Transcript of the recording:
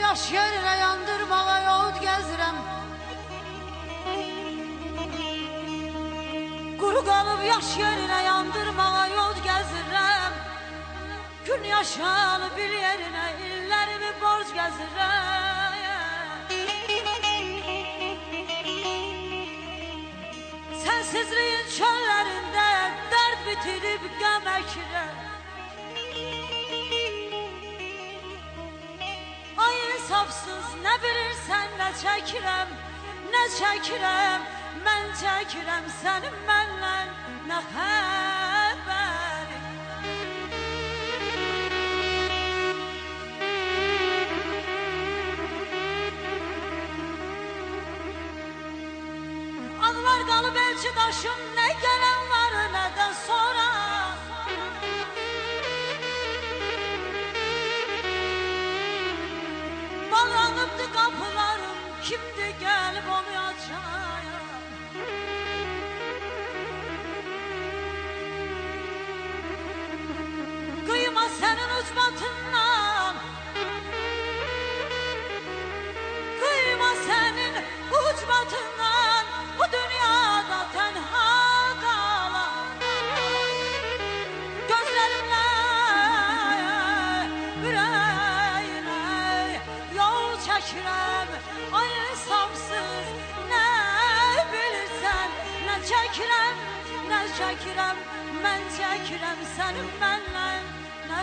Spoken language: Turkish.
yaş yerine yandırmağa yahut gezirem. Kuru kalıp yaş yerine yandırmağa yahut gezirem. Gün yaşalı bir yerine illerimi borç gezirem. Sensizliğin çöllerinde dert bitirip gam ekirem. Ay insafsız ne bilirsen ne çekirem, ne çekirem, ben çekirem senin benimle ne haberin. Anılar kalıp elçi taşım, ne gelen var ne de sonra. Bağlanıptı kapılarım, kimdi gelip onu açaya. Kıyma senin ucbatından, kıyma senin ucbatından, bu dünyada tenha kalan. Gözlerimle yüreğine yol çekirem. Ay insafsız ne bilirsen ne çekirem, ne çekirem, ben çekirem senin benimle ne